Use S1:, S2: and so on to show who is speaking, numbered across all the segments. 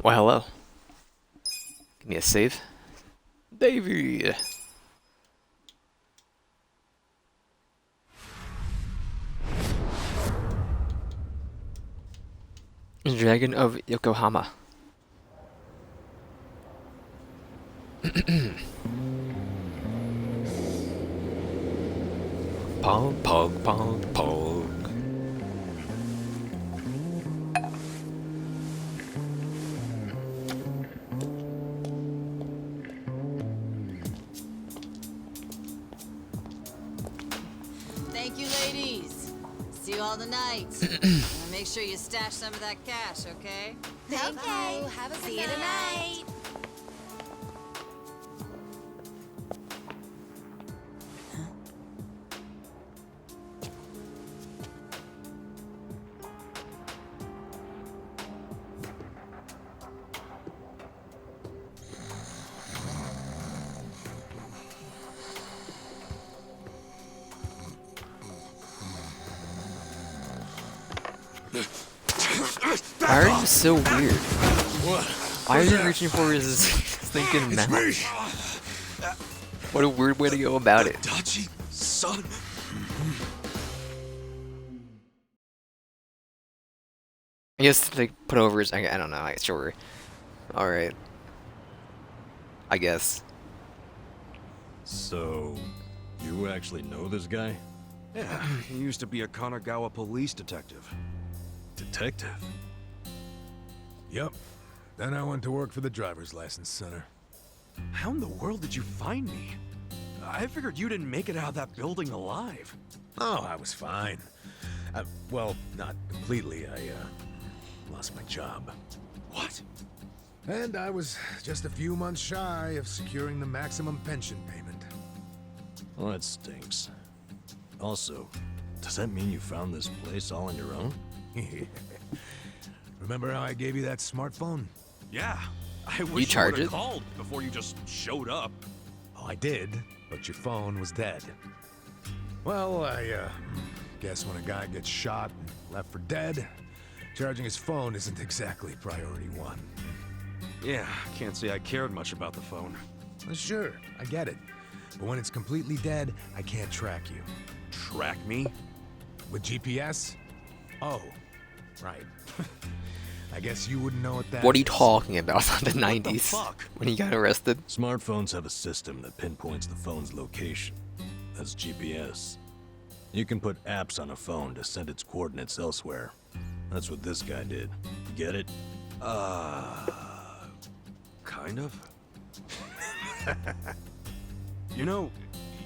S1: Well, hello. Give me a save. Davey! Dragon of Yokohama. Pog, pog, pog, pog.
S2: Thank you, ladies. See you all tonight. Make sure you stash some of that cash, okay?
S3: Thank you. Have a good night.
S1: Why are you so weird? Why are you reaching for his thinking mouth? What a weird way to go about it.
S4: Adachi, son.
S1: I guess like put over his. I don't know. Sure. All right. I guess.
S5: So, you actually know this guy?
S4: Yeah, he used to be a Kanagawa police detective.
S5: Detective?
S6: Yep. Then I went to work for the driver's license center.
S4: How in the world did you find me? I figured you didn't make it out of that building alive.
S6: Oh, I was fine. Well, not completely. I lost my job.
S4: What?
S6: And I was just a few months shy of securing the maximum pension payment.
S5: Well, that stinks. Also, does that mean you found this place all on your own?
S6: Remember how I gave you that smartphone?
S4: Yeah. I wish you
S1: charge
S4: would've
S1: it?
S4: called before you just showed up.
S6: Oh, I did, but your phone was dead. Well, I guess when a guy gets shot and left for dead, charging his phone isn't exactly priority one.
S4: Yeah, can't say I cared much about the phone.
S6: Well, sure, I get it. But when it's completely dead, I can't track you.
S4: Track me?
S6: With GPS? Oh, right. I guess you wouldn't know what that
S1: What are you
S6: is.
S1: talking about? The
S4: What the
S1: 90s
S4: fuck?
S1: when he got arrested.
S5: Smartphones have a system that pinpoints the phone's location. That's GPS. You can put apps on a phone to send its coordinates elsewhere. That's what this guy did. Get it?
S4: Kind of. You know,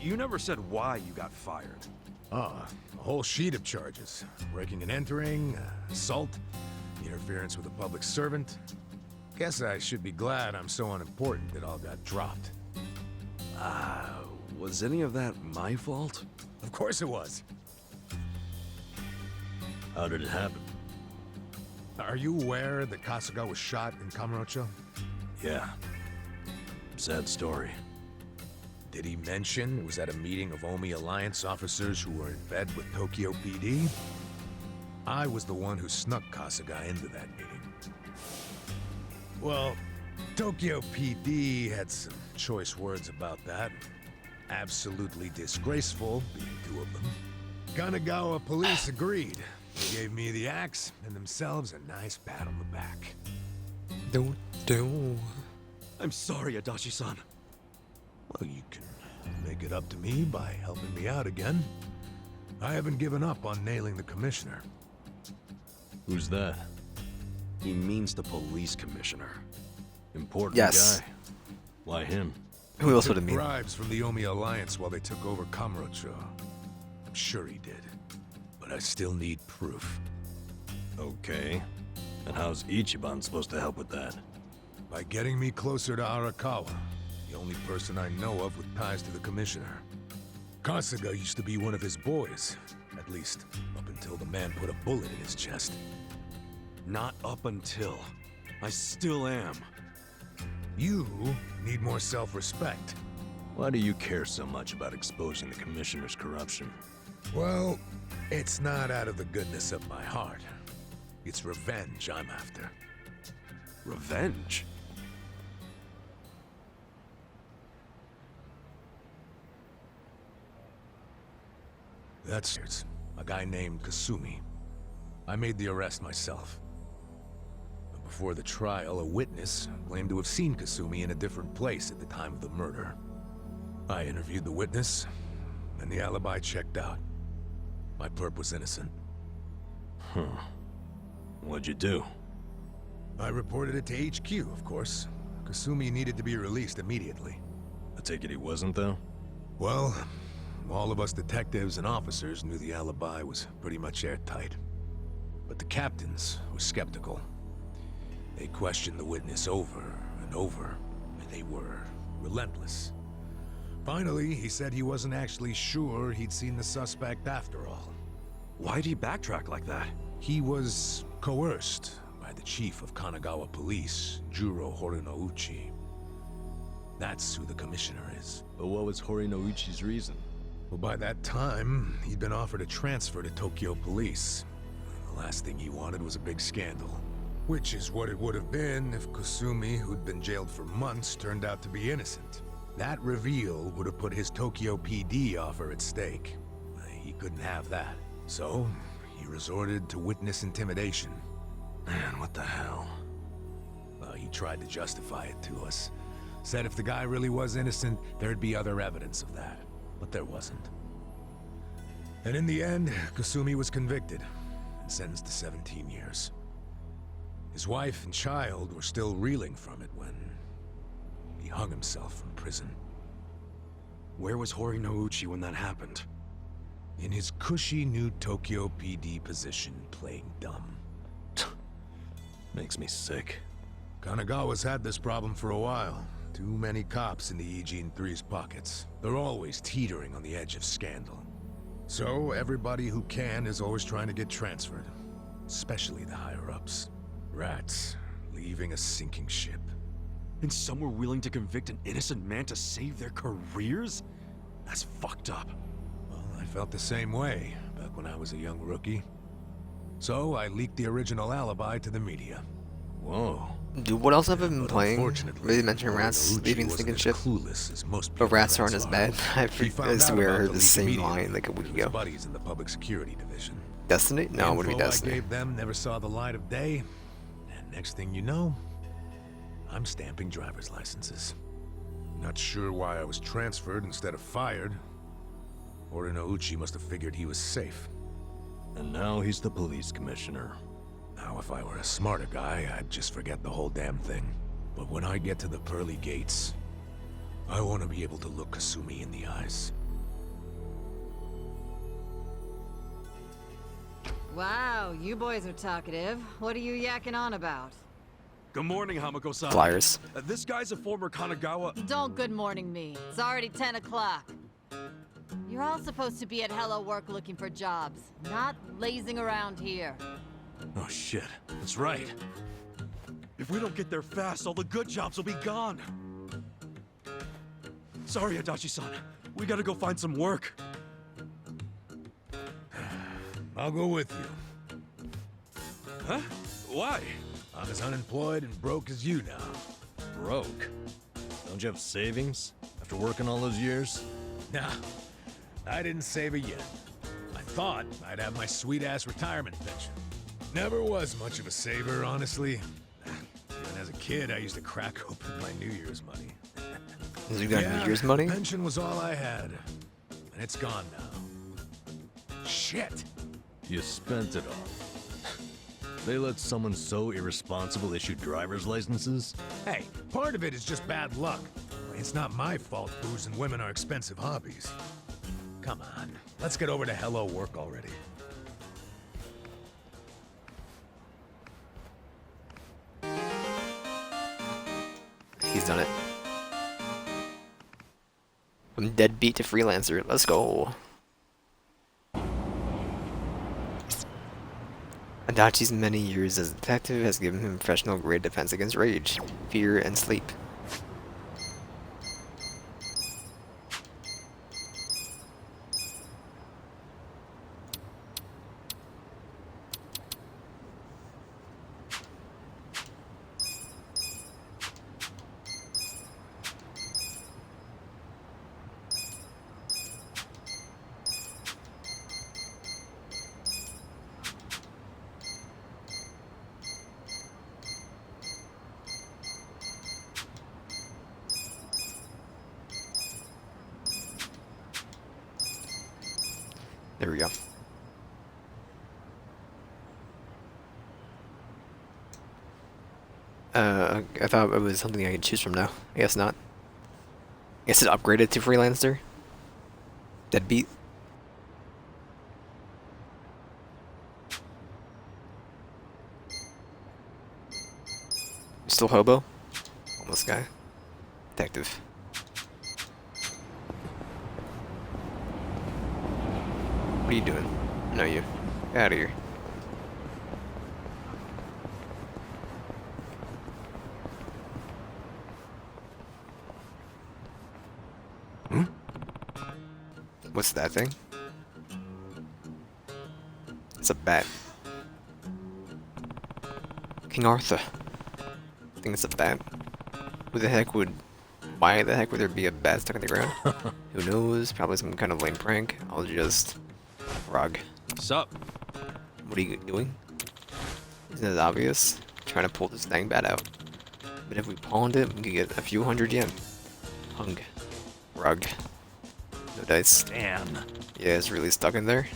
S4: you never said why you got fired.
S6: Ah, a whole sheet of charges. Breaking and entering, assault, interference with a public servant. Guess I should be glad I'm so unimportant it all got dropped.
S4: Was any of that my fault?
S6: Of course it was.
S5: How did it happen?
S6: Are you aware that Kasuga was shot in Kamurocho?
S5: Yeah. Sad story.
S6: Did he mention it was at a meeting of Omi Alliance officers who were in bed with Tokyo PD? I was the one who snuck Kasuga into that meeting. Well, Tokyo PD had some choice words about that. Absolutely disgraceful, being two of them. Kanagawa police agreed. They gave me the axe and themselves a nice pat on the back.
S1: Don't.
S4: I'm sorry, Adachi-san.
S6: Well, you can make it up to me by helping me out again. I haven't given up on nailing the commissioner.
S5: Who's that?
S4: He means the police commissioner.
S5: Important
S1: Yes.
S5: guy. Why him?
S1: Who else would
S6: Took
S1: it mean?
S6: bribes from the Omi Alliance while they took over Kamurocho. I'm sure he did. But I still need proof.
S5: Okay. And how's Ichiban supposed to help with that?
S6: By getting me closer to Arakawa, the only person I know of with ties to the commissioner. Kasuga used to be one of his boys. At least, up until the man put a bullet in his chest.
S4: Not up until. I still am.
S6: You need more self-respect.
S5: Why do you care so much about exposing the commissioner's corruption?
S6: Well, it's not out of the goodness of my heart. It's revenge I'm after.
S4: Revenge?
S6: That's a guy named Kasumi. I made the arrest myself. But before the trial, a witness claimed to have seen Kasumi in a different place at the time of the murder. I interviewed the witness, and the alibi checked out. My perp was innocent.
S5: Huh. What'd you do?
S6: I reported it to HQ, of course. Kasumi needed to be released immediately.
S5: I take it he wasn't, though?
S6: Well, all of us detectives and officers knew the alibi was pretty much airtight. But the captains were skeptical. They questioned the witness over and over, and they were relentless. Finally, he said he wasn't actually sure he'd seen the suspect after all.
S4: Why'd he backtrack like that?
S6: He was coerced by the chief of Kanagawa Police, Juro Horinouchi. That's who the commissioner is.
S5: But what was Horinouchi's reason?
S6: Well, by that time, he'd been offered a transfer to Tokyo Police. The last thing he wanted was a big scandal. Which is what it would have been if Kasumi, who'd been jailed for months, turned out to be innocent. That reveal would have put his Tokyo PD offer at stake. He couldn't have that. So, he resorted to witness intimidation.
S5: Man, what the hell?
S6: He tried to justify it to us. Said if the guy really was innocent, there'd be other evidence of that. But there wasn't. And in the end, Kasumi was convicted and sentenced to 17 years. His wife and child were still reeling from it when he hung himself from prison.
S4: Where was Horinouchi when that happened?
S6: In his cushy new Tokyo PD position, playing dumb.
S5: Makes me sick.
S6: Kanagawa's had this problem for a while. Too many cops in the Eugene 3's pockets. They're always teetering on the edge of scandal. So everybody who can is always trying to get transferred. Especially the higher-ups. Rats, leaving a sinking ship.
S4: And some were willing to convict an innocent man to save their careers? That's fucked up.
S6: Well, I felt the same way back when I was a young rookie. So I leaked the original alibi to the media.
S5: Whoa.
S1: Dude, what else have I been
S6: But
S1: playing?
S6: unfortunately,
S1: Really mentioned rats
S6: Horinouchi
S1: leaving
S6: wasn't
S1: sinking
S6: as
S1: ship.
S6: clueless as most
S1: But
S6: bureaucrats
S1: rats aren't as
S6: are.
S1: bad. I
S6: He found out
S1: swear I
S6: about
S1: heard
S6: the
S1: the
S6: leak
S1: same
S6: immediately
S1: line like a week
S6: through his
S1: ago.
S6: buddies in the public security division.
S1: Destiny? No, it would be
S6: Info
S1: Destiny.
S6: I gave them never saw the light of day, and next thing you know, I'm stamping driver's licenses. Not sure why I was transferred instead of fired. Horinouchi must have figured he was safe.
S5: And now he's the police commissioner.
S6: Now, if I were a smarter guy, I'd just forget the whole damn thing. But when I get to the pearly gates, I want to be able to look Kasumi in the eyes.
S2: Wow, you boys are talkative. What are you yakking on about?
S4: Good morning, Hamako-san.
S1: Flyers.
S4: This guy's a former Kanagawa...
S2: Don't good morning me. It's already 10 o'clock. You're all supposed to be at Hello Work looking for jobs, not lazing around here.
S5: Oh shit, that's right.
S4: If we don't get there fast, all the good jobs will be gone. Sorry, Adachi-san. We gotta go find some work.
S6: I'll go with you.
S4: Huh? Why?
S6: I'm as unemployed and broke as you now.
S5: Broke? Don't you have savings? After working all those years?
S6: Nah, I didn't save a yen. I thought I'd have my sweet-ass retirement pension. Never was much of a saver, honestly. Even as a kid, I used to crack open my New Year's money.
S1: You got New Year's money?
S6: Pension was all I had, and it's gone now. Shit!
S5: You spent it all. They let someone so irresponsible issue driver's licenses?
S6: Hey, part of it is just bad luck. It's not my fault booze and women are expensive hobbies. Come on, let's get over to Hello Work already.
S1: He's done it. From deadbeat to freelancer. Let's go. Adachi's many years as a detective has given him professional grade defense against rage, fear, and sleep. There we go. I thought it was something I could choose from now. I guess not. I guess it upgraded to freelancer. Deadbeat. Still hobo? Homeless guy. Detective. What are you doing? No, you. Get out of here. What's that thing? It's a bat. King Arthur. I think it's a bat. Who the heck would... Why the heck would there be a bat stuck in the ground? Who knows? Probably some kind of lame prank. I'll just... Rug.
S4: Sup?
S1: What are you doing? Isn't it obvious? Trying to pull this dang bat out. But if we pawned it, we could get a few hundred yen. Hung. Rug. No dice.
S4: Damn.
S1: Yeah, it's really stuck in there.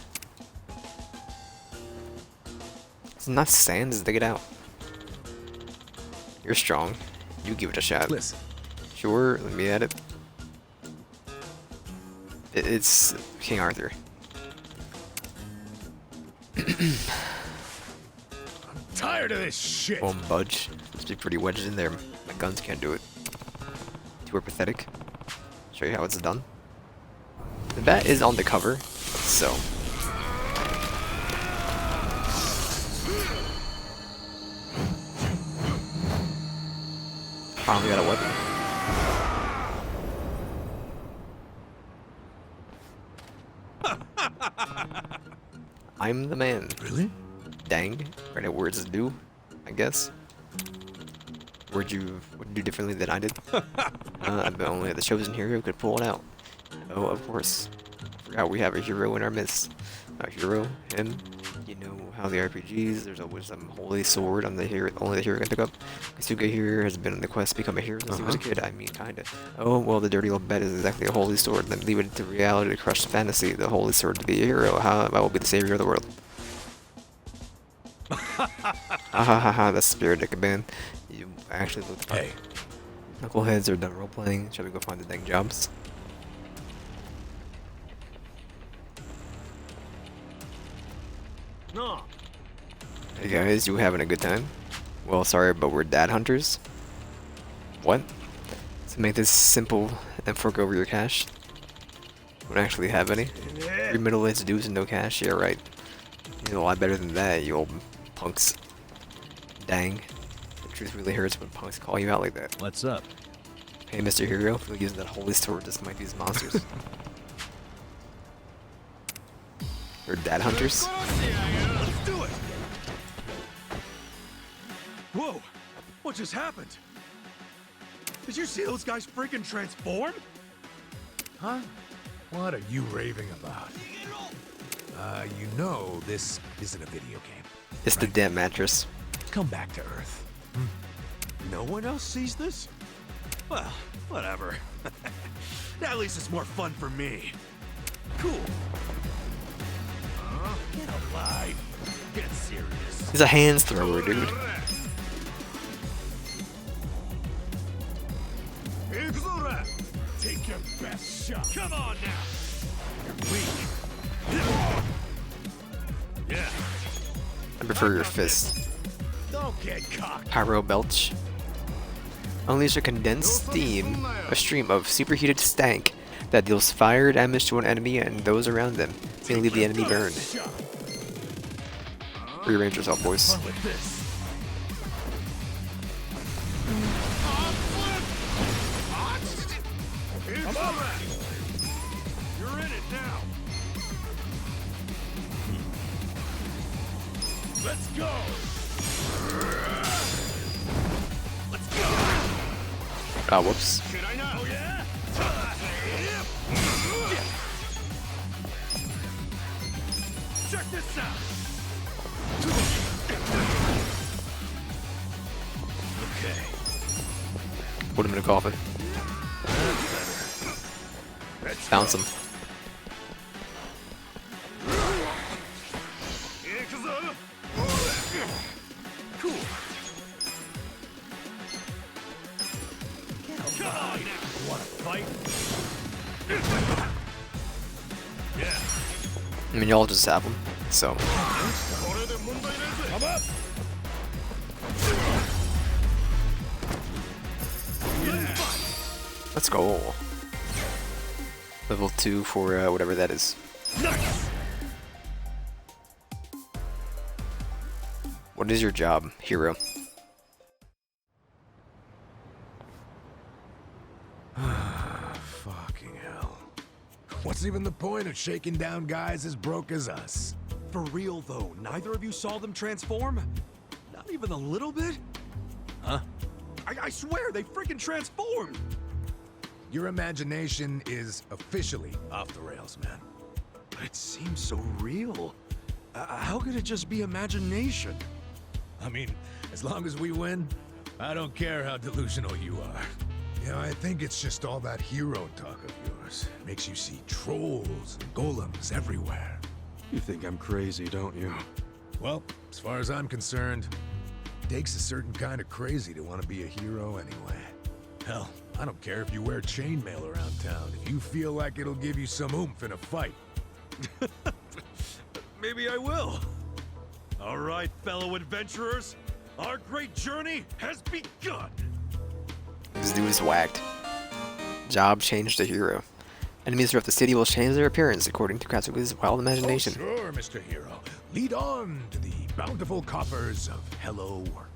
S1: It's not sand, just dig it out. You're strong. You give it a shot.
S6: Listen.
S1: Sure, let me at it. It's King Arthur.
S6: I'm tired of this shit.
S1: Won't budge. Must be pretty wedged in there. My guns can't do it. Too pathetic. Show you how it's done. The bat is on the cover, so. Finally got a weapon. I'm the man.
S6: Really?
S1: Dang. Right at words due, I guess. Would you do differently than I did? But only the chosen hero could pull it out. Oh, of course. Forgot we have a hero in our midst. A hero, him. You know how the RPGs, there's always some holy sword on the hero, only the hero can pick up. Kasuga here has been on the quest to become a hero since he was a kid. I mean, kinda. Oh, well, the dirty little bet is exactly a holy sword. Then leave it to reality to crush fantasy. The holy sword to be a hero. How I will be the savior of the world. Ha, that's spirit Ickaban. You actually looked fun.
S6: Hey.
S1: Knuckleheads are done role-playing. Shall we go find the dang jobs?
S4: No.
S1: Hey guys, you having a good time? Well, sorry, but we're dad hunters. What? To make this simple and fork over your cash? Don't actually have any. Your middle-aged dudes and no cash? Yeah, right. You're a lot better than that, you old punks. Dang. The truth really hurts when punks call you out like that.
S5: What's up?
S1: Hey, Mr. Hero, feel using that holy sword to smite these monsters. You're dad hunters?
S4: Let's do it. Whoa! What just happened? Did you see those guys freaking transform?
S6: Huh? What are you raving about? You know this isn't a video game.
S1: It's the damn mattress.
S6: Come back to Earth.
S4: No one else sees this? Well, whatever. At least it's more fun for me. Cool. Get alive. Get serious.
S1: He's a hands thrower, dude.
S4: Yakuza! Take your best shot. Come on now. You're weak. Yeah.
S1: I prefer your fist.
S4: Don't get cocky.
S1: Pyro belch. Unleash a condensed steam, a stream of superheated stank that deals fire damage to an enemy and those around them, may leave the enemy burned. Rearrange yourself, boys.
S4: Fun with this. Come on. You're in it now. Let's go. Let's go.
S1: Ah, whoops.
S4: Should I not? Oh yeah. Check this out. Okay.
S1: Put him in a coffin. Bounce him.
S4: Cool. Come on now. Wanna fight?
S1: I mean, y'all just have them, so.
S4: Come up.
S1: Let's go. Level 2 for whatever that is.
S4: Nice.
S1: What is your job, hero?
S6: Fucking hell. What's even the point of shaking down guys as broke as us?
S4: For real though, neither of you saw them transform? Not even a little bit?
S5: Huh?
S4: I swear they freaking transformed.
S6: Your imagination is officially off the rails, man.
S4: But it seems so real. How could it just be imagination?
S6: I mean, as long as we win, I don't care how delusional you are. You know, I think it's just all that hero talk of yours. Makes you see trolls and golems everywhere.
S4: You think I'm crazy, don't you?
S6: Well, as far as I'm concerned, it takes a certain kind of crazy to want to be a hero anyway. Hell, I don't care if you wear chainmail around town, if you feel like it'll give you some oomph in a fight.
S4: Maybe I will. All right, fellow adventurers, our great journey has begun.
S1: This dude is whacked. Job changed to hero. Enemies throughout the city will change their appearance according to Katsuki's wild imagination.
S6: Oh, sure, Mr. Hero. Lead on to the bountiful coffers of Hello Work.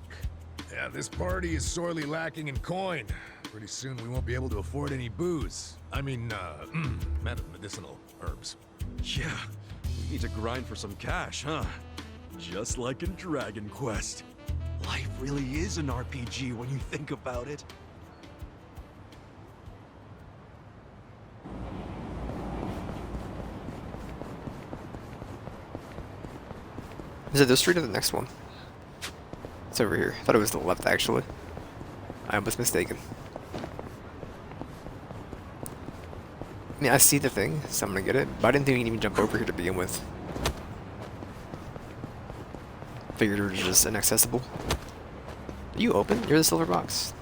S6: Yeah, this party is sorely lacking in coin. Pretty soon we won't be able to afford any booze. I mean, medicinal herbs.
S4: Yeah, we need to grind for some cash, huh? Just like in Dragon Quest. Life really is an RPG when you think about it.
S1: Is it this street or the next one? It's over here. I thought it was the left, actually. I was mistaken. I mean, I see the thing, so I'm gonna get it, but I didn't think you could even jump over here to begin with. Figured it was just inaccessible. Are you open? You're the silver box.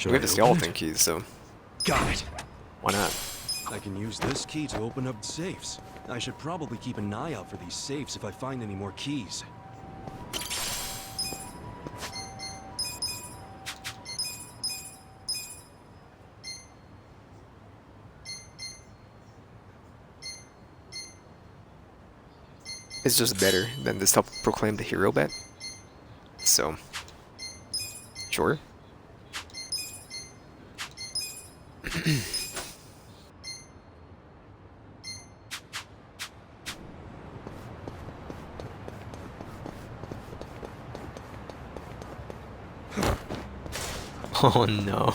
S1: We have the skeleton keys, so
S4: Got it.
S1: why not?
S4: I can use this key to open up safes. I should probably keep an eye out for these safes if I find any more keys.
S1: It's just better than the self-proclaimed hero bet. So, sure. Oh no.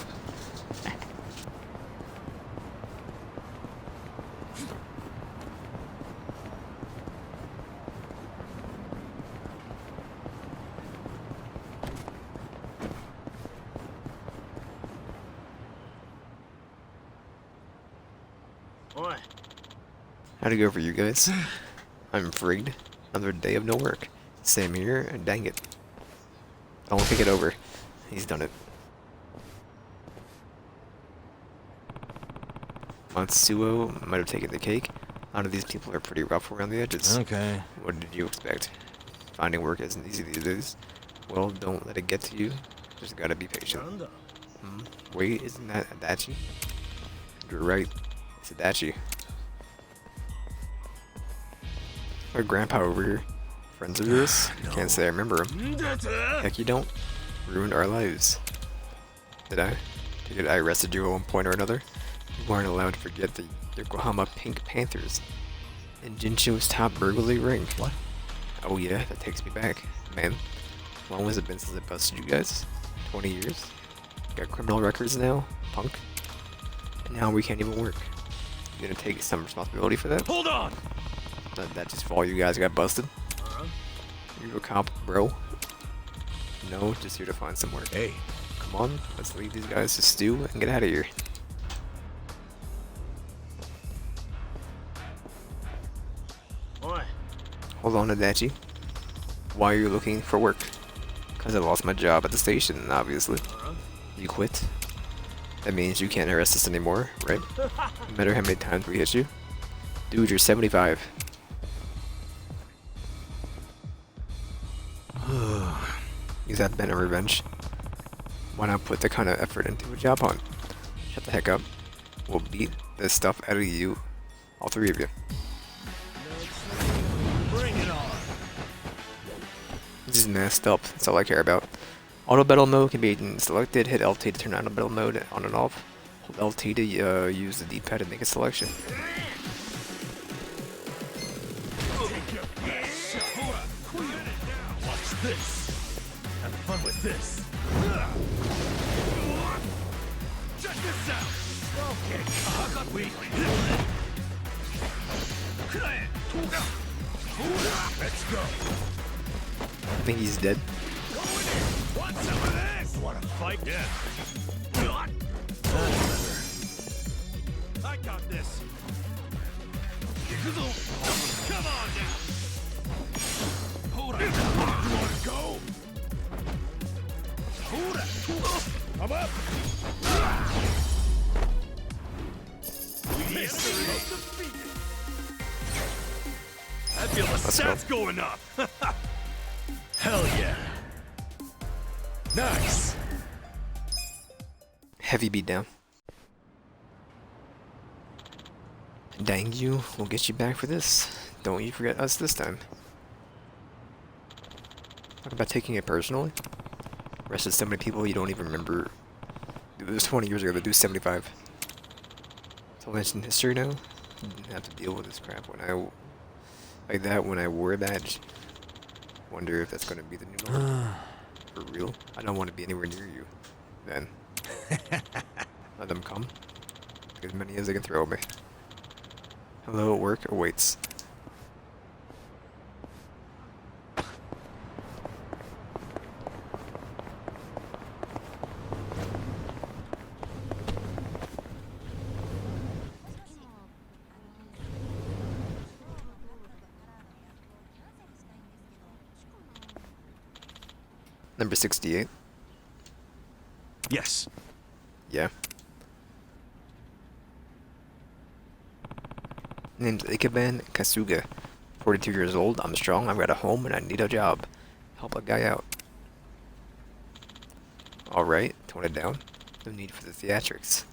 S1: How'd it go for you guys? I'm frigged. Another day of no work. Same here, and dang it. Don't pick it over. He's done it. Matsuo might have taken the cake. A lot of these people are pretty rough around the edges.
S5: Okay.
S1: What did you expect? Finding work isn't easy these days. Well, don't let it get to you. Just gotta be patient. Wait, isn't that Adachi? You're right. It's Adachi. Our grandpa over here. Friends of yours? Can't say I remember him. Heck, you don't. Ruined our lives. Did I? Did I arrested you at one point or another? You weren't allowed to forget the Yokohama Pink Panthers and Jinsho's top burglary ring.
S6: What?
S1: Oh yeah, that takes me back. Man, how long has it been since I busted you guys? 20 years? Got criminal records now, punk? And now we can't even work. You gonna take some responsibility for that?
S4: Hold on!
S1: That just for all you guys got busted? You a cop, bro? No, just here to find some work.
S6: Hey,
S1: Come on, let's leave these guys to stew and get out of here. Hold on, Adachi. Why are you looking for work? Because I lost my job at the station, obviously. You quit? That means you can't arrest us anymore, right? No matter how many times we hit you. Dude, you're 75. Use that bent of revenge. Why not put the kind of effort into a job hunt? Shut the heck up. We'll beat this stuff out of you. All three of you.
S6: Bring it on.
S1: This is messed up. That's all I care about. Auto battle mode can be selected. Hit LT to turn auto battle mode on and off. Hold LT to use the D-pad to make a selection.
S6: Watch this. Have fun with this. Check this out. Okay, caught. Let's go.
S1: I think he's dead.
S6: Want some of this? Want to fight? Yeah. I got this. Come on now. Hold on. You want to go? Hold on. I'm up.
S4: I feel the
S1: Let's go.
S4: stats going up.
S6: Hell yeah. Nice.
S1: Heavy beatdown. Dang you, we'll get you back for this. Don't you forget us this time. Talk about taking it personally. Arrested so many people you don't even remember. It was 20 years ago, they do 75. It's all ancient history now. Didn't have to deal with this crap when I... Like that when I wore a badge. Wonder if that's gonna be the new norm. For real? I don't want to be anywhere near you. Then. Let them come. Take as many as they can throw at me. Hello at work awaits. Number 68.
S4: Yes.
S1: Yeah. Name's Ikeban Kasuga. 42 years old. I'm strong. I've got a home and I need a job. Help a guy out. Alright. Tone it down. No need for the theatrics.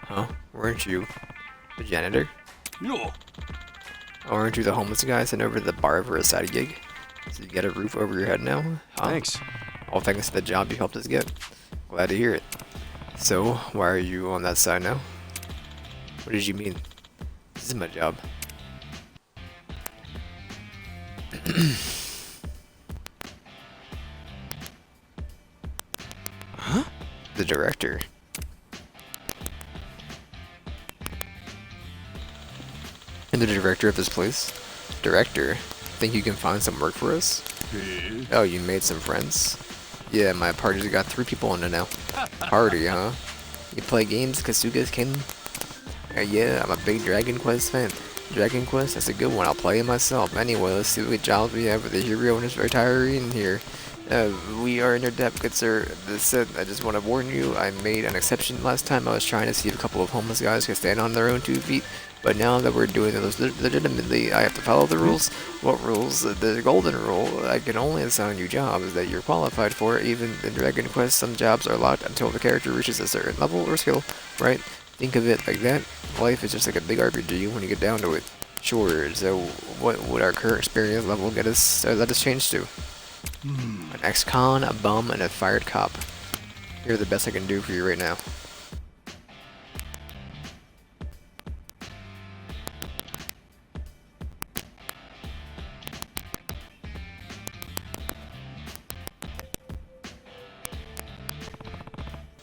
S1: Huh? Weren't you the janitor?
S4: No.
S1: Or aren't you the homeless guy sent over to the bar for a side gig? So you get a roof over your head now? Huh?
S4: Thanks.
S1: All thanks to the job you helped us get. Glad to hear it. So, why are you on that side now? What did you mean? This is my job.
S4: Huh?
S1: The director. And the director of this place? Director? Think you can find some work for us? Oh, you made some friends? Yeah, my party's got 3 people in it now. Party, huh? You play games, Kasuga's kin? Yeah, I'm a big Dragon Quest fan. Dragon Quest? That's a good one. I'll play it myself. Anyway, let's see what jobs we have with the hero and his retiree in here. We are in your debt, good sir. This said, I just want to warn you, I made an exception last time. I was trying to see if a couple of homeless guys could stand on their own 2 feet. But now that we're doing this legitimately, I have to follow the rules. What rules? The golden rule. I can only assign you jobs that you're qualified for. Even in Dragon Quest, some jobs are locked until the character reaches a certain level or skill, right? Think of it like that. Life is just like a big RPG when you get down to it. Sure, so what would our current experience level get us, let us change to? An ex-con, a bum, and a fired cop. You're the best I can do for you right now.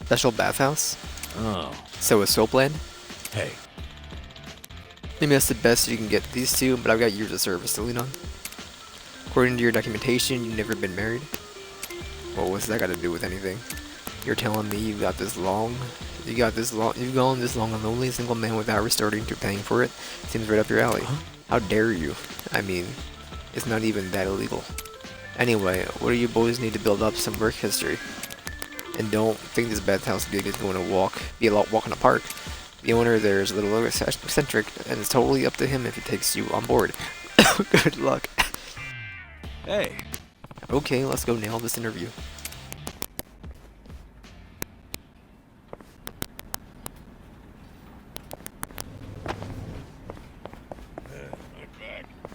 S1: Special bathhouse?
S5: Oh.
S1: So is Soapland?
S6: Hey,
S1: Maybe that's the best you can get these 2, but I've got years of service to lean on. According to your documentation, you've never been married. Well, what's that got to do with anything? You're telling me you've gone this long and lonely single man without resorting to paying for it? Seems right up your alley. How dare you? I mean, it's not even that illegal. Anyway, what do you boys need to build up some work history? And don't think this bathhouse gig is going to be a walk in the park. The owner there is a little eccentric, and it's totally up to him if he takes you on board. Good luck.
S4: Hey,
S1: Okay, let's go nail this interview.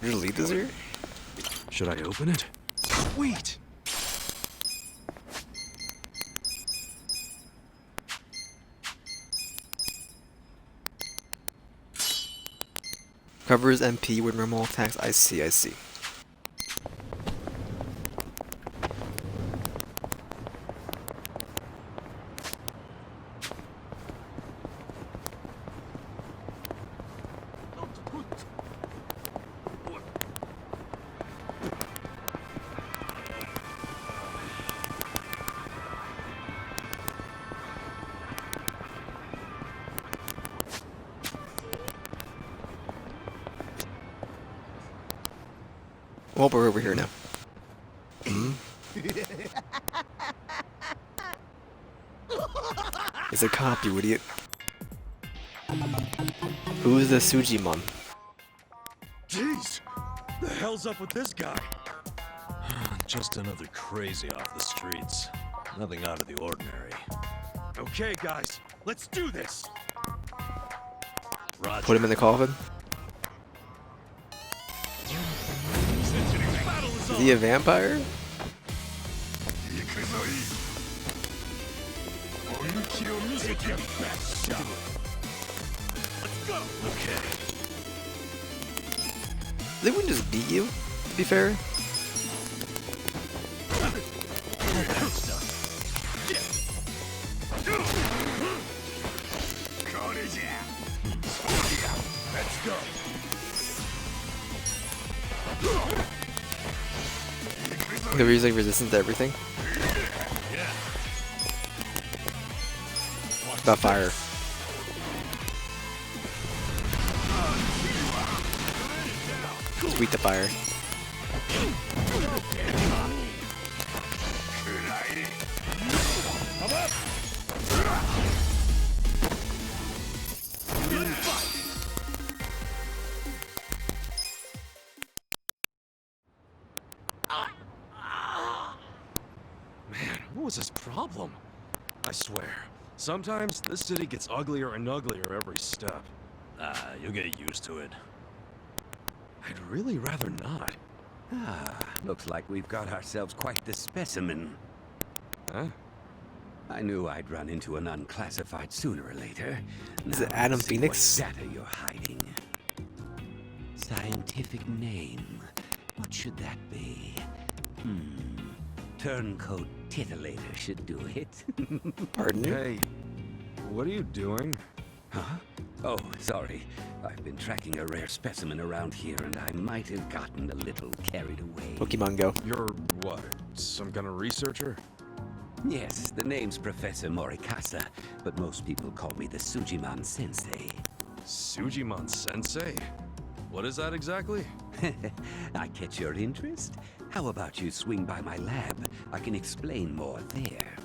S1: Your lead is here?
S4: should I open it? Sweet!
S1: Covers MP with normal attacks. I see, I see. Well, we're over here now. It's a cop, you idiot. Who's the Sujimon?
S4: Jeez! The hell's up with this guy?
S5: Just another crazy off the streets. Nothing out of the ordinary.
S4: Okay, guys, let's do this!
S5: Roger.
S1: Put him in the coffin?
S4: Battle is
S1: Is he a vampire?
S4: Let's go!
S5: Okay.
S1: They wouldn't just beat you, to be fair.
S4: Let's go!
S1: They're using resistance to everything. About fire. Sweet the fire.
S4: Man, what was his problem? I swear, sometimes this city gets uglier and uglier every step.
S5: You'll get used to it.
S4: I'd really rather not.
S7: Ah, looks like we've got ourselves quite the specimen.
S4: Huh?
S7: I knew I'd run into an unclassified sooner or later.
S1: Is it
S7: Now,
S1: Adam
S7: let's see
S1: Phoenix?
S7: What data you're hiding? Scientific name. What should that be? Turncoat titillator should do it.
S1: Pardon you?
S4: Hey, what are you doing?
S7: Huh? Oh, sorry. I've been tracking a rare specimen around here, and I might have gotten a little carried away.
S1: Pokemon Go.
S4: You're what? Some kind of researcher?
S7: Yes, the name's Professor Morikasa, but most people call me the Sujimon Sensei.
S4: Sujimon Sensei? What is that exactly?
S7: I catch your interest? How about you swing by my lab? I can explain more there.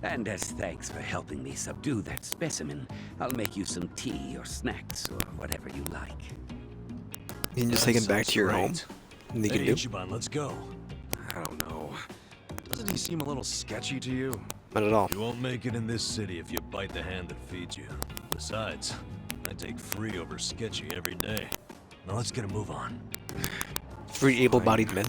S7: And as thanks for helping me subdue that specimen, I'll make you some tea or snacks or whatever you like.
S1: You can just take him back to your home. And they can
S5: Hey,
S1: do.
S5: Ichiban, let's go.
S4: I don't know. Doesn't he seem a little sketchy to you?
S1: Not at all.
S5: You won't make it in this city if you bite the hand that feeds you. Besides, I take free over sketchy every day. Now let's get a move on.
S1: Free able-bodied men.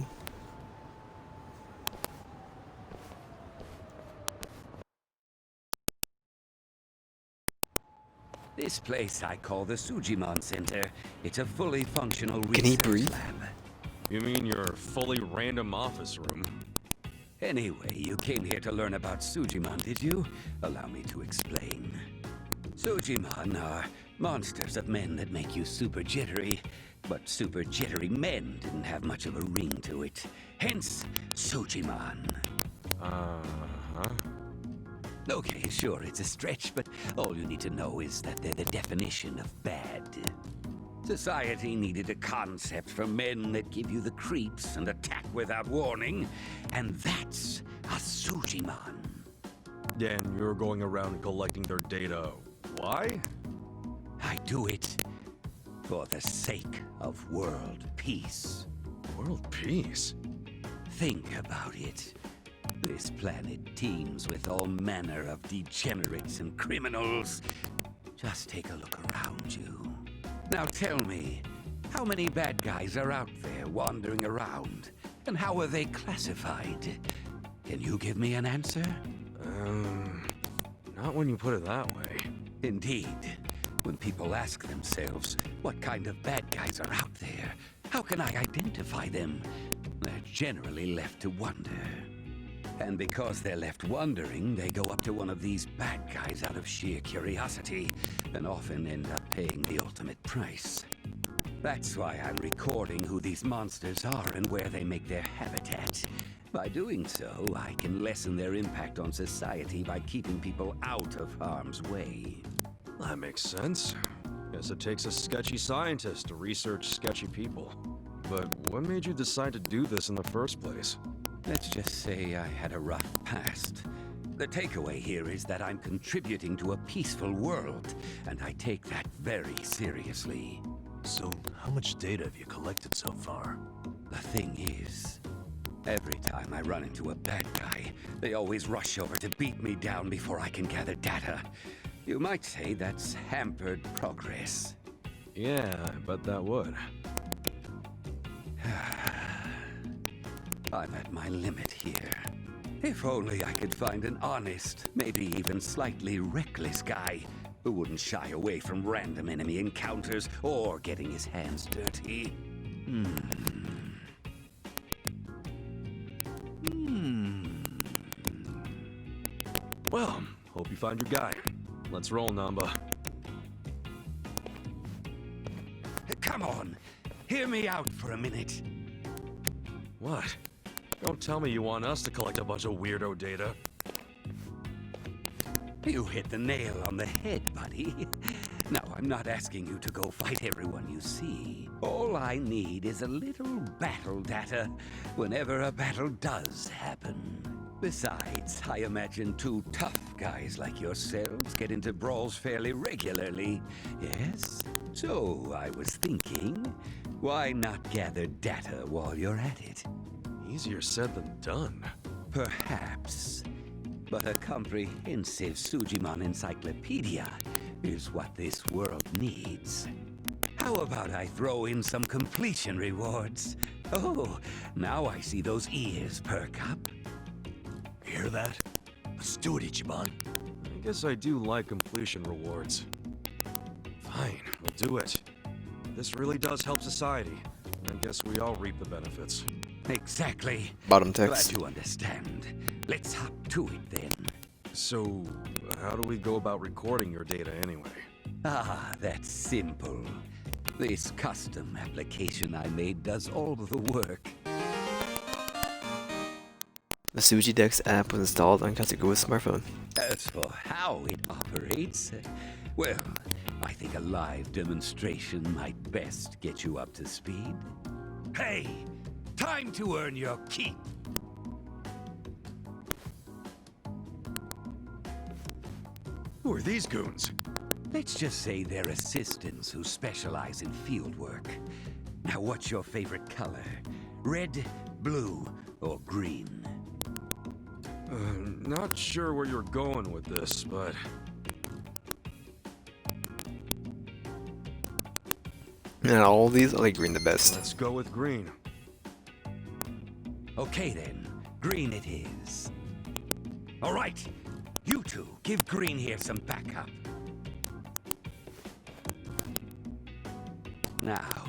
S7: This place I call the Sujimon Center. It's a fully functional
S1: Can he
S7: research
S1: breathe?
S7: lab.
S4: You mean your fully random office room?
S7: Anyway, you came here to learn about Sujimon, did you? Allow me to explain. Sujimon are monsters of men that make you super jittery, but super jittery men didn't have much of a ring to it. Hence, Sujimon.
S4: Uh-huh.
S7: Okay, sure, it's a stretch, but all you need to know is that they're the definition of bad. Society needed a concept for men that give you the creeps and attack without warning, and that's a Sujiman.
S4: And you're going around collecting their data. Why?
S7: I do it for the sake of world peace.
S4: World peace?
S7: Think about it. This planet teems with all manner of degenerates and criminals. Just take a look around you. Now tell me, how many bad guys are out there wandering around? And how are they classified? Can you give me an answer?
S4: Not when you put it that way.
S7: Indeed. When people ask themselves, what kind of bad guys are out there? How can I identify them? They're generally left to wonder. And because they're left wondering, they go up to one of these bad guys out of sheer curiosity, and often end up paying the ultimate price. That's why I'm recording who these monsters are and where they make their habitat. By doing so, I can lessen their impact on society by keeping people out of harm's way.
S4: That makes sense. Guess it takes a sketchy scientist to research sketchy people. But what made you decide to do this in the first place?
S7: Let's just say I had a rough past. The takeaway here is that I'm contributing to a peaceful world, and I take that very seriously.
S5: So, how much data have you collected so far?
S7: The thing is, every time I run into a bad guy, they always rush over to beat me down before I can gather data. You might say that's hampered progress.
S4: Yeah, I bet that would.
S7: I'm at my limit here. If only I could find an honest, maybe even slightly reckless guy who wouldn't shy away from random enemy encounters or getting his hands dirty.
S4: Well, hope you find your guy. Let's roll, Namba.
S7: Come on, hear me out for a minute.
S4: What? Don't tell me you want us to collect a bunch of weirdo data.
S7: You hit the nail on the head, buddy. Now, I'm not asking you to go fight everyone you see. All I need is a little battle data whenever a battle does happen. Besides, I imagine two tough guys like yourselves get into brawls fairly regularly, yes? So, I was thinking, why not gather data while you're at it?
S4: Easier said than done.
S7: Perhaps. But a comprehensive Sujiman encyclopedia is what this world needs. How about I throw in some completion rewards? Oh, now I see those ears perk up.
S5: Hear that? Let's do it, Ichiban.
S4: I guess I do like completion rewards. Fine, we'll do it. This really does help society. I guess we all reap the benefits.
S7: Exactly.
S1: Bottom
S7: Glad
S1: text.
S7: you understand. Let's hop to it then.
S4: So, how do we go about recording your data anyway?
S7: Ah, that's simple. This custom application I made does all the work.
S1: The Sujidex app was installed on Katsugua's smartphone.
S7: As for how it operates, well, I think a live demonstration might best get you up to speed. Hey, time to earn your keep.
S4: Who are these goons?
S7: Let's just say they're assistants who specialize in field work. Now, what's your favorite color? Red, blue, or green?
S4: Not sure where you're going with this, but...
S1: And all these, I like green the best.
S4: let's go with green.
S7: Okay then, green it is. All right, you two, give green here some backup. Now,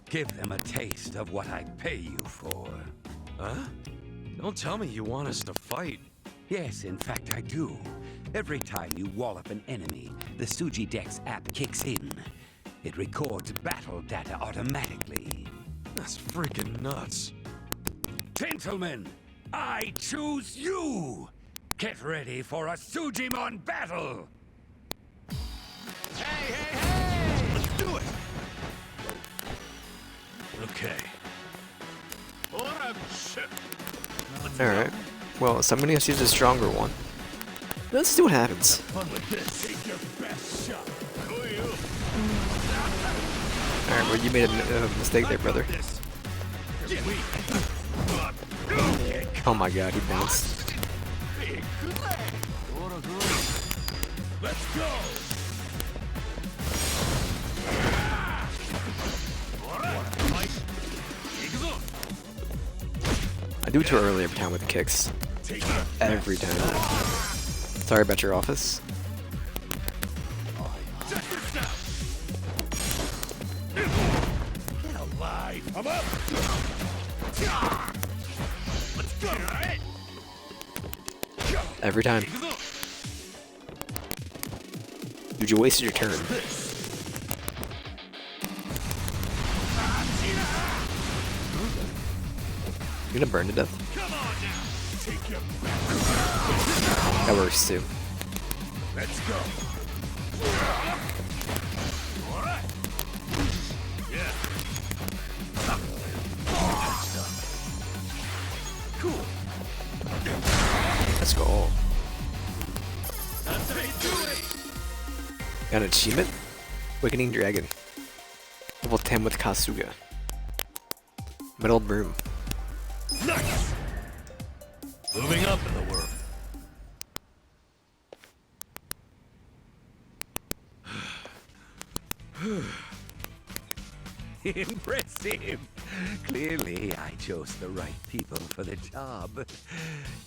S7: give them a taste of what I pay you for.
S4: Huh? Don't tell me you want us to fight.
S7: Yes, in fact I do. Every time you wallop an enemy, the Sujidex app kicks in. It records battle data automatically.
S4: That's freaking nuts.
S7: Gentlemen, I choose you! Get ready for a Sujimon battle!
S4: Let's do it!
S1: Alright. Well, somebody has to use a stronger one. Let's see what happens. Alright, well, you made a mistake there, brother. Oh my god, he bounced.
S4: Let's go.
S1: I do it too early every time with the kicks. Every time. Sorry about your office.
S4: Get alive. I'm up. Let's go.
S1: Every time. Dude, you wasted your turn. You gonna burn to death? That works too.
S4: Let's go. Yeah. Cool.
S1: Let's go.
S4: That's how you do it.
S1: Got an achievement? Awakening Dragon. Level 10 with Kasuga. Metal Broom.
S4: Nice.
S5: Moving up in the world.
S7: Impressive. Clearly, I chose the right people for the job.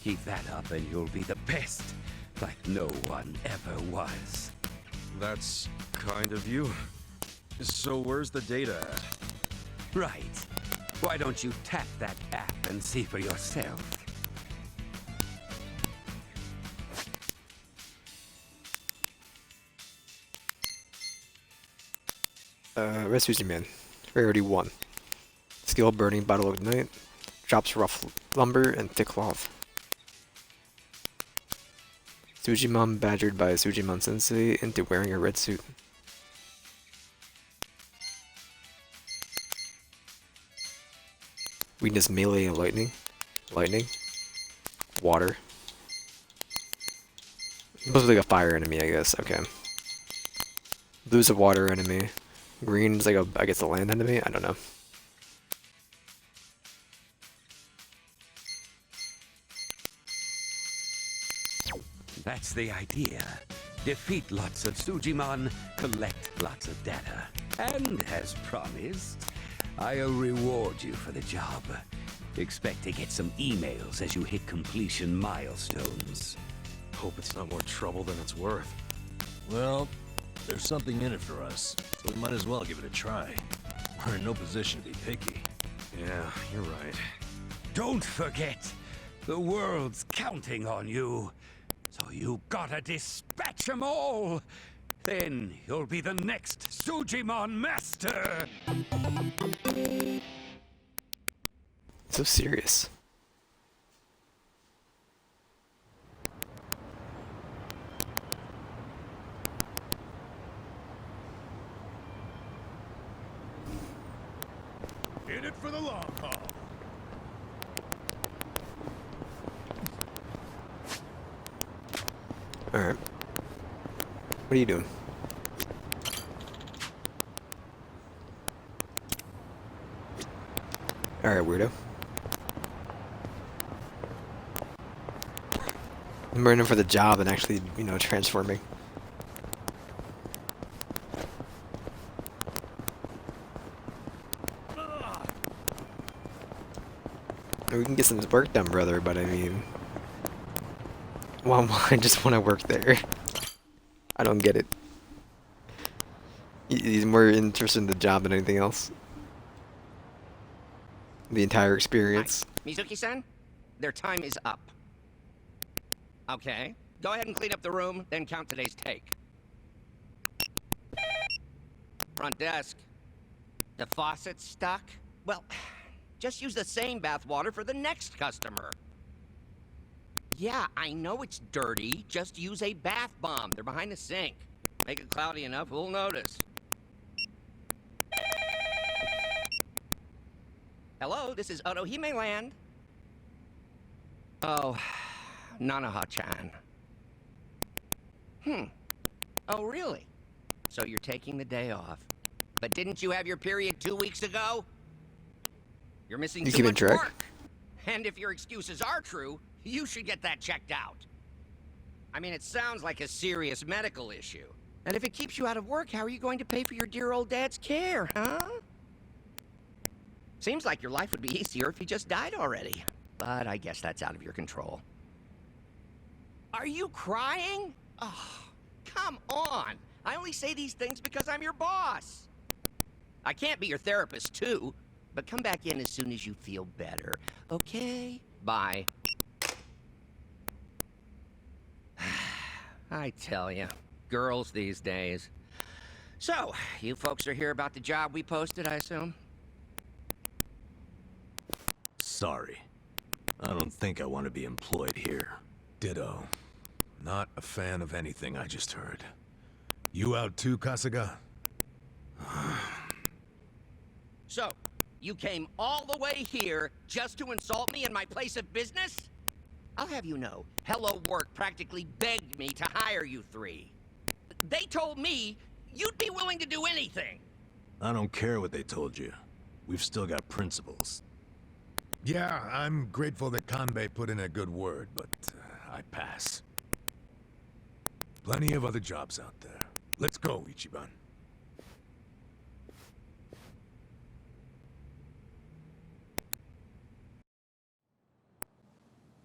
S7: Keep that up and you'll be the best, like no one ever was.
S4: That's kind of you. So where's the data at?
S7: Right. Why don't you tap that app and see for yourself?
S1: Rescue Man. Rarity 1. Skill Burning Bottle of Ignite. Drops rough lumber and thick cloth. Sujimon badgered by Sujimon Sensei into wearing a red suit. Weakness melee and lightning. Lightning. Water. Supposed to be like a fire enemy, I guess. Okay. Blue's a water enemy. Green's like a, I guess, a land enemy? I don't know.
S7: That's the idea. Defeat lots of Sujimon, collect lots of data. And as promised, I'll reward you for the job. Expect to get some emails as you hit completion milestones.
S4: Hope it's not more trouble than it's worth.
S5: Well, there's something in it for us, so we might as well give it a try. We're in no position to be picky.
S4: Yeah, you're right.
S7: Don't forget, the world's counting on you. So you gotta dispatch them all. Then you'll be the next Sujimon master.
S1: So serious.
S6: In it for the long haul.
S1: Alright. What are you doing? Alright, weirdo. I'm running for the job and actually, you know, transforming. We can get some work done, brother, but I mean... Well, I just want to work there. I don't get it. He's more interested in the job than anything else. The entire experience.
S8: Mizuki-san, their time is up. Okay, go ahead and clean up the room, then count today's take. Front desk. The faucet's stuck? Well, just use the same bath water for the next customer. Yeah, I know it's dirty. Just use a bath bomb. They're behind the sink. Make it cloudy enough, we'll notice. Hello, this is Otohime Land. Oh, Nanaha-chan. Oh, really? So you're taking the day off. But didn't you have your period 2 weeks ago? You're missing
S1: You
S8: too
S1: keeping
S8: much
S1: track?
S8: work. And if your excuses are true, you should get that checked out. I mean, it sounds like a serious medical issue. And if it keeps you out of work, how are you going to pay for your dear old dad's care, huh? Seems like your life would be easier if he just died already. But I guess that's out of your control. Are you crying? Oh, come on. I only say these things because I'm your boss. I can't be your therapist, too. But come back in as soon as you feel better, okay? Bye. I tell you, girls these days. So, you folks are here about the job we posted, I assume?
S5: Sorry. I don't think I want to be employed here.
S6: Ditto. Not a fan of anything I just heard. You out too, Kasuga?
S8: So, you came all the way here just to insult me in my place of business? I'll have you know, Hello Work practically begged me to hire you three. They told me you'd be willing to do anything.
S5: I don't care what they told you. We've still got principles.
S6: Yeah, I'm grateful that Kanbei put in a good word, but I pass. Plenty of other jobs out there. Let's go, Ichiban.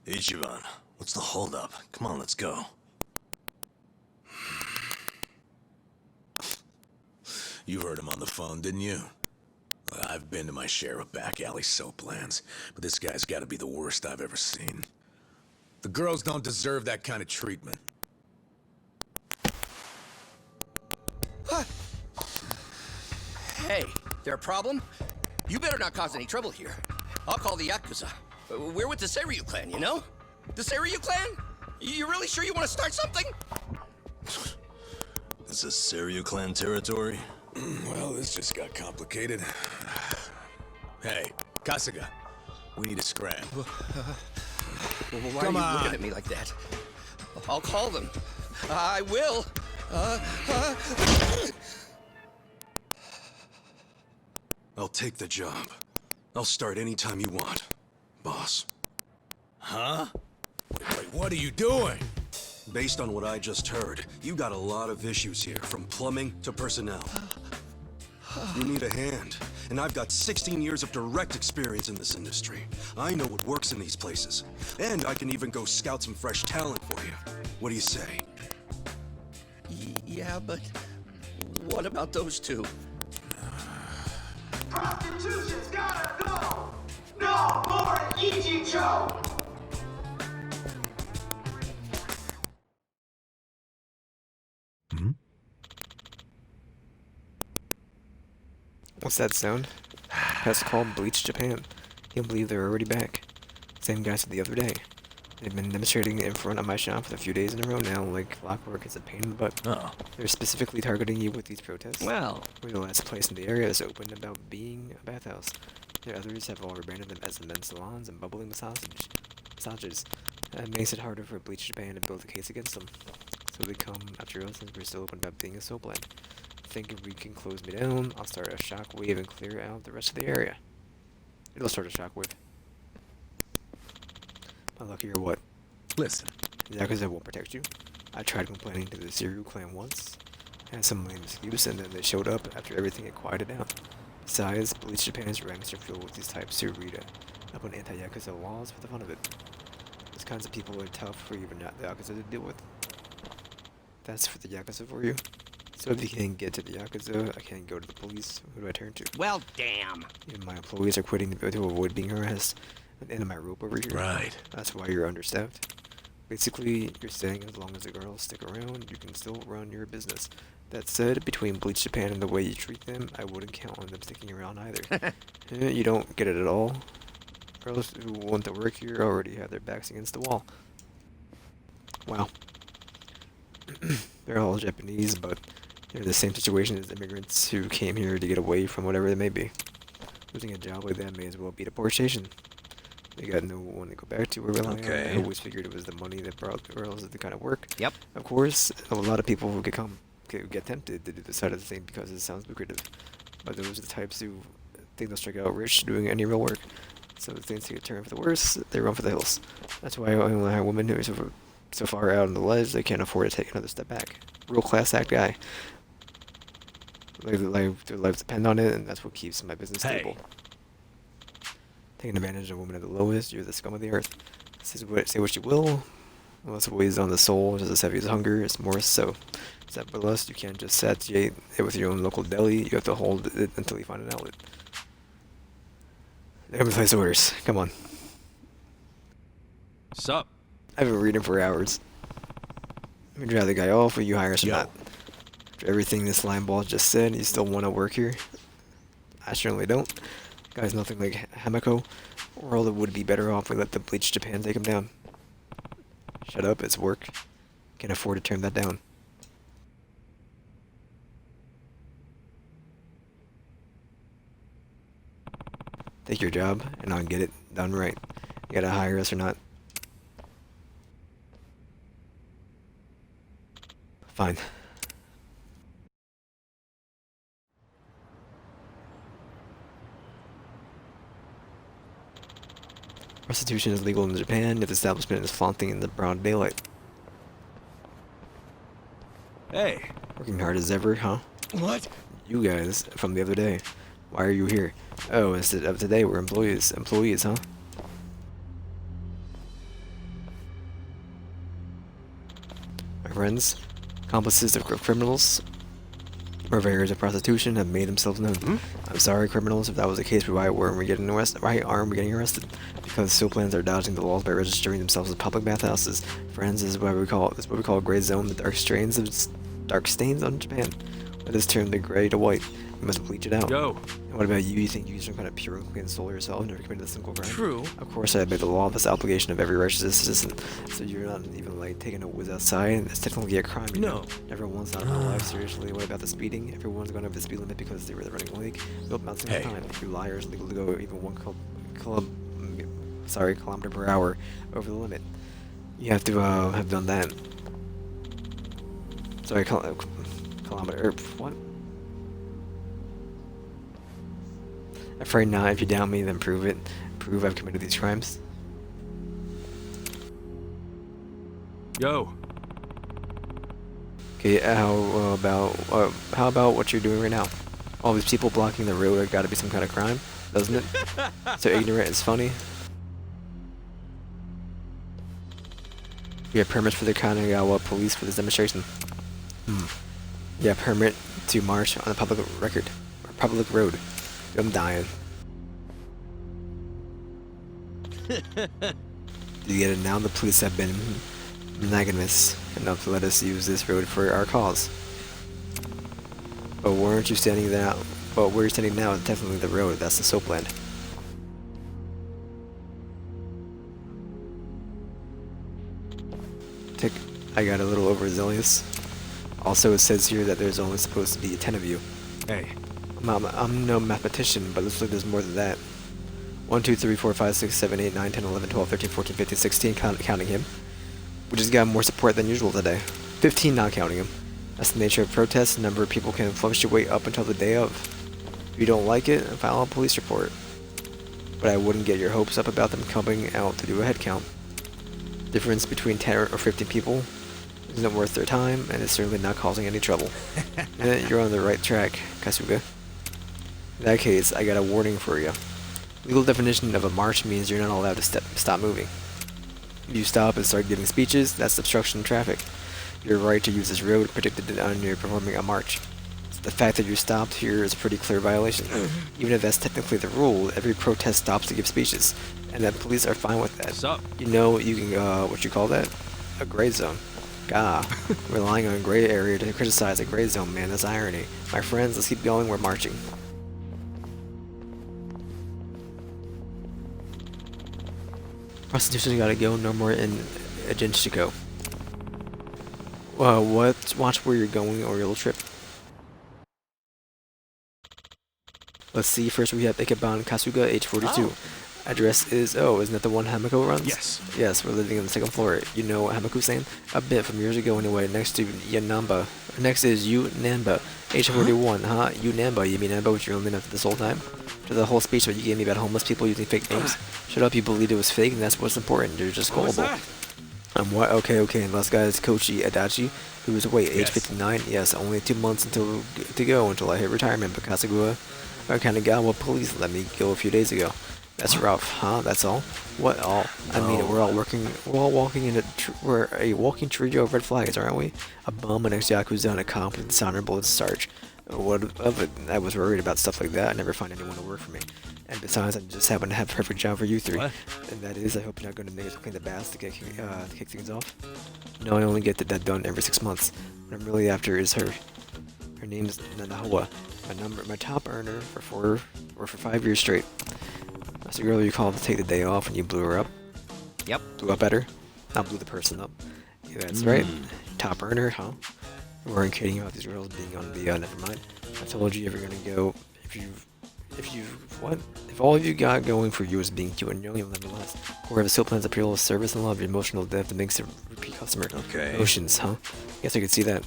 S5: Ichiban, what's the holdup? Come on, let's go.
S6: You heard him on the phone, didn't you? I've been to my share of back alley soap lands, but this guy's gotta be the worst I've ever seen. The girls don't deserve that kind of treatment.
S8: Hey, there a problem? You better not cause any trouble here. I'll call the Yakuza. We're with the Seiryu clan, you know? The Seiryu clan? You really sure you want to start something?
S5: This is Seiryu clan territory?
S6: Well, this just got complicated. Hey, Kasuga, we need a scram.
S8: Why
S6: Come
S8: are you
S6: on.
S8: looking at me like that? I'll call them. I will.
S4: I'll take the job. I'll start anytime you want, boss.
S5: Huh?
S6: Wait, what are you doing?
S4: Based on what I just heard, you got a lot of issues here, from plumbing to personnel. You need a hand, and I've got 16 years of direct experience in this industry. I know what works in these places, and I can even go scout some fresh talent for you. What do you say?
S8: Yeah, but what about those two?
S9: Prostitution's gotta go! No more Ichicho!
S1: What's that sound? That's called Bleach Japan. Can't believe they're already back. Same guys as the other day. They've been demonstrating in front of my shop for a few days in a row now, like clockwork is a pain in the butt.
S5: Oh.
S1: They're specifically targeting you with these protests.
S8: Well,
S1: We're the last place in the area that's open about being a bathhouse. The others have all rebranded them as men's salons and bubbling massages. That makes it harder for Bleach Japan to build a case against them. So they come after us since we're still open about being a soap land. I think if we can close me down, I'll start a shockwave and clear out the rest of the area. It'll start a shockwave. My lucky or what?
S6: Listen,
S1: Yakuza won't protect you. I tried complaining to the Seiryu clan once. Had some lame excuse and then they showed up after everything had quieted down. Besides, Bleach Japan's ranks are filled with these types who read up on anti-Yakuza laws for the fun of it. Those kinds of people are tough for even not the Yakuza to deal with. That's for the Yakuza for you. So if you can't get to the Yakuza, I can't go to the police. Who do I turn to?
S8: well, damn.
S1: Even my employees are quitting to avoid being harassed. At the end of my rope over here.
S6: right.
S1: That's why you're understaffed. Basically, you're saying as long as the girls stick around, you can still run your business. That said, between Bleach Japan and the way you treat them, I wouldn't count on them sticking around either. You don't get it at all. Girls who want to work here already have their backs against the wall. Wow. They're all Japanese, but they're in the same situation as immigrants who came here to get away from whatever they may be. Losing a job like that may as well be deportation. They got no one to go back to or rely on.
S5: Okay.
S1: I always figured it was the money that brought the girls to kind of work.
S8: Yep.
S1: Of course, a lot of people will get tempted to do this side of the thing because it sounds lucrative. But those are the types who think they'll strike out rich doing any real work. So if things take a turn for the worse, they run for the hills. That's why I only hire women who are so far out on the ledge they can't afford to take another step back. Real class act guy. Their lives depend on it, and that's what keeps my business
S5: Hey.
S1: stable. Taking advantage of women at the lowest, you're the scum of the earth. Say what you will. Unless it weighs on the soul just as heavy as hunger, it's more so. Set for lust, you can't just satiate it with your own local deli, you have to hold it until you find an outlet. Let me place orders. Come on.
S5: Sup?
S1: I've been reading for hours. You drive the guy off, or you hire us or
S5: Yo.
S1: not. After everything this line ball just said, you still want to work here? I certainly don't. Guy's nothing like Hamako. World would be better off if we let the Bleach Japan take him down. Shut up, it's work. Can't afford to turn that down. Take your job, and I'll get it done right. You gotta hire us or not. Fine. Prostitution is legal in Japan if the establishment is flaunting in the broad daylight.
S5: Hey.
S1: Working hard as ever, huh?
S5: What?
S1: You guys, from the other day. Why are you here? Oh, instead of today, we're employees, huh? My friends, accomplices of criminals, purveyors of prostitution have made themselves known. I'm sorry, criminals, if that was the case, why aren't we getting arrested? Because soaplands are dodging the laws by registering themselves as public bathhouses. Friends, this is what we call a gray zone, the dark stains on Japan. Let us turn the gray to white. We must bleach it out.
S5: Yo.
S1: And what about you? You think you're some kind of pure and clean soul yourself, never committed a single crime?
S5: True.
S1: Of course, I obey the law of this obligation of every righteous citizen. So you're not even like taking a whiz outside, and it's technically a crime. You know? Never once out of my life. Seriously, what about the speeding? Everyone's going over the speed limit because they were the running late. Nope, not single time. You liars, legal to go even 1 kilometer per hour over the limit. You have to have done that. Sorry, kilometer. What? Afraid not. If you doubt me, then prove it. Prove I've committed these crimes.
S5: Yo.
S1: Okay, how about what you're doing right now? All these people blocking the road have got to be some kind of crime, doesn't it? So ignorant is funny. You have permits for the Kanagawa police for this demonstration. You have permit to march on a public road. I'm dying. Do you get it now? The police have been magnanimous enough to let us use this road for our cause. But where you're standing now is definitely the road. That's the soapland. I got a little overzealous. Also, it says here that there's only supposed to be 10 of you.
S5: Hey.
S1: I'm no mathematician, but it looks like there's more than that. 1, 2, 3, 4, 5, 6, 7, 8, 9, 10, 11, 12, 13, 14, 15, 16, counting him. We just got more support than usual today. 15 not counting him. That's the nature of protests. The number of people can fluctuate up until the day of. If you don't like it, file a police report. But I wouldn't get your hopes up about them coming out to do a head count. Difference between 10 or 15 people isn't worth their time, and it's certainly not causing any trouble. You're on the right track, Kasuga. In that case, I got a warning for you. Legal definition of a march means you're not allowed to stop moving. If you stop and start giving speeches, that's obstruction of traffic. Your right to use this road predicted on your performing a march. The fact that you stopped here is a pretty clear violation. Even if that's technically the rule, every protest stops to give speeches, and the police are fine with that.
S5: What's up?
S1: You know, you can, what you call that? A gray zone. Gah. Relying on a gray area to criticize a gray zone, man, that's irony. My friends, let's keep going, we're marching. Prostitution gotta go, no more in Jinchiko. Watch where you're going or you'll trip. Let's see, first we have Ikeban Kasuga, age 42. Address is, oh, isn't that the one Hamako runs?
S6: Yes.
S1: Yes, we're living on the second floor. You know what Hamaku's saying? A bit from years ago anyway, next to Yanamba. Next is Namba. H41, huh? Namba, you mean Namba, which you're only after this whole time? To the whole speech that you gave me about homeless people using fake names? Shut up, you believed it was fake, and that's what's important. You're just gullible. What? Okay, and last guy is Kochi Adachi, who is, wait, age 59? Yes, only 2 months to go until I hit retirement, but Kanagawa police let me go a few days ago. That's rough, huh? That's all? What all? I mean, we're all walking in we're a walking trio of red flags, aren't we? A bum, an ex-Yakuza, and a comp with dishonorable discharge. What of it? I was worried about stuff like that. I never find anyone to work for me. And besides, I just happen to have a perfect job for you three.
S6: What?
S1: And that is, I hope you're not going to make us clean the baths to kick things off. No, I only get that done every 6 months. What I'm really after is her. Her name's Nanahawa. My top earner for 5 years straight. That's the girl you called to take the day off and you blew her up.
S8: Yep.
S1: Blew up at her. Not blew the person up. Yeah, that's right. Top earner, huh? We weren't kidding about these girls being on the, never mind. I told you you're gonna go, if all you got going for you is being cute and young, you'll never last. Or if it still plans appeal of service and love, emotional depth that makes a repeat customer.
S6: Okay.
S1: Emotions, huh? Guess I could see that.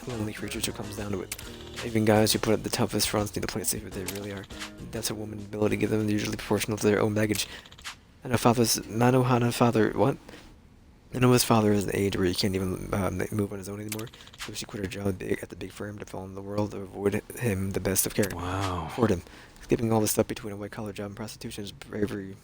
S1: Lonely creatures who comes down to it. Even guys who put up the toughest fronts need to play safe, but they really are. That's a woman's ability to give them usually proportional to their own baggage. I know his father is an age where he can't even move on his own anymore. So she quit her job at the big firm to fall in the world to avoid him the best of care.
S6: Wow.
S1: Afford him. Skipping all this stuff between a white-collar job and prostitution is bravery.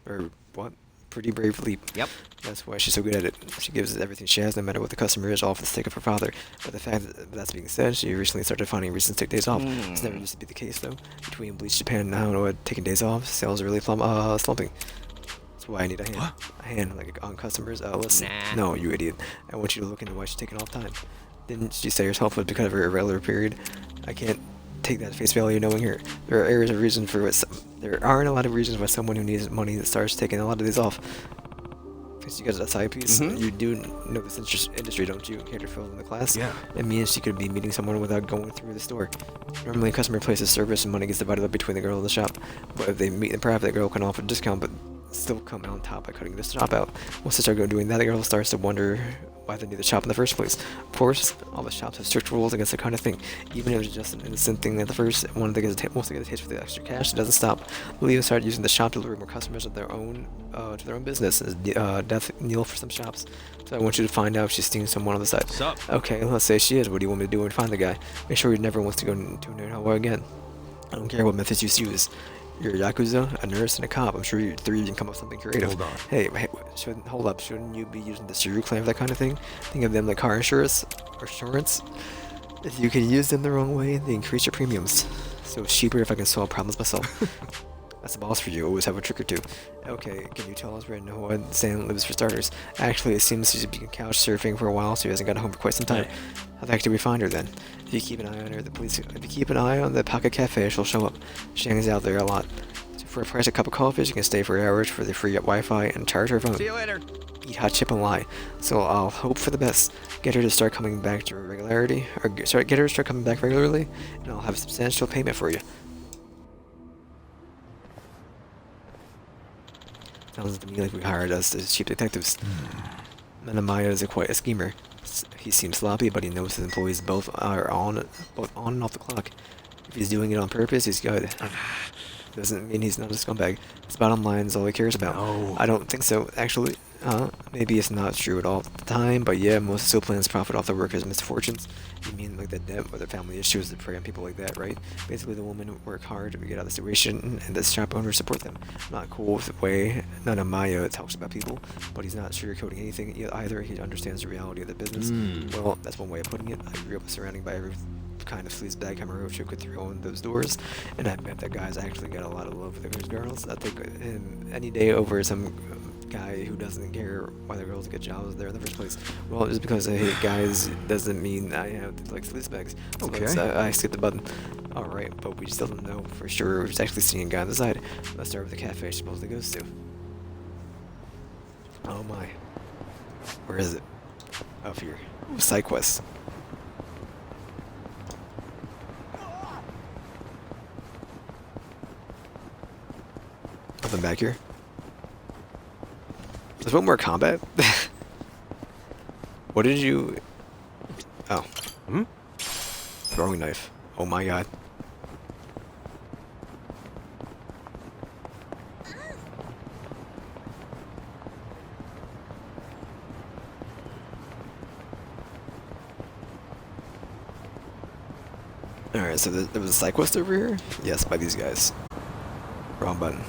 S1: Or what? Pretty brave leap.
S8: Yep.
S1: That's why she's so good at it. She gives everything she has, no matter what the customer is, all for the sake of her father. But the fact that's being said, she recently started finding reasons to take days off. It's never used to be the case, though. Between Bleach Japan and now taking days off, sales are really slumping. That's why I need a hand.
S6: What?
S1: A hand, like, on customers. Listen.
S8: Nah.
S1: No, you idiot. I want you to look into why she's taking off time. Didn't she say herself it was because of her irregular period? I can't take that at face value knowing her. There aren't a lot of reasons why someone who needs money starts taking a lot of days off. Because you got a side piece. You do know this industry, don't you? Cater fill in the class.
S6: Yeah.
S1: It means she could be meeting someone without going through the store. Normally, a customer places service and money gets divided up between the girl and the shop. But if they meet in private, the girl can offer a discount, but still come out on top by cutting the shop out. Once they start doing that, the girl starts to wonder why they need the shop in the first place. Of course, all the shops have strict rules against that kind of thing. Even if it's just an innocent thing at the first, one wants to get a taste for the extra cash, it doesn't stop. Leo started using the shop to lure more customers of their own to their own business. Death kneel for some shops. So I want you to find out if she's seeing someone on the side.
S6: Sup?
S1: Okay, let's say she is. What do you want me to do when you find the guy? Make sure he never wants to go to Naruto again. I don't care what methods you use. You're a Yakuza, a nurse, and a cop. I'm sure you three can come up with something creative.
S6: Hold on.
S1: Hey, hold up. Shouldn't you be using the Suru claim for that kind of thing? Think of them like car insurance. If you can use them the wrong way, they increase your premiums. So it's cheaper if I can solve problems myself. That's the boss for you. Always have a trick or two. Okay, can you tell us where Noah San lives for starters? Actually, it seems she's been couch surfing for a while, so he hasn't got home for quite some time. How the heck did we find her then? If you keep an eye on her, if you keep an eye on the Pocket Cafe, she'll show up. She hangs out there a lot. So for a price of a cup of coffee, she can stay for hours for the free Wi-Fi and charge her phone.
S8: See you later.
S1: Eat hot chip and lie. So I'll hope for the best. Get her to start coming back to regularity, or get her to start coming back regularly, and I'll have a substantial payment for you. Sounds to me like we hired us as cheap detectives. Manamaya is quite a schemer. He seems sloppy, but he knows his employees both on and off the clock. If he's doing it on purpose, he's good. Doesn't mean he's not a scumbag. His bottom line is all he cares about.
S6: No.
S1: I don't think so, actually. Maybe it's not true at all at the time, but yeah, most steel plans profit off the workers' misfortunes. You mean like the debt or the family issues that prey on people like that, right? Basically, the women work hard to get out of the situation, and the shop owners support them. Not cool with the way Nanamaya talks about people, but he's not sugarcoating anything either. He understands the reality of the business. Well, that's one way of putting it. I grew up surrounded by every kind of sleazebag Hamarocho could throw in those doors, and I bet that guy's actually got a lot of love for those girls. I think him any day over some guy who doesn't care why the girls get jobs there in the first place. Well, just because I hate guys doesn't mean I have to like sleazebags. So
S6: Okay.
S1: I skipped the button. Alright, but we still don't know for sure. We're just actually seeing a guy on the side. Let's start with the cafe she supposedly goes to. Oh my. Where is it? Up here. Side quest. back here. There's one more combat. What did you... Oh. Throwing knife. Oh my god. Alright, so there was a side quest over here? Yes, by these guys. Wrong button.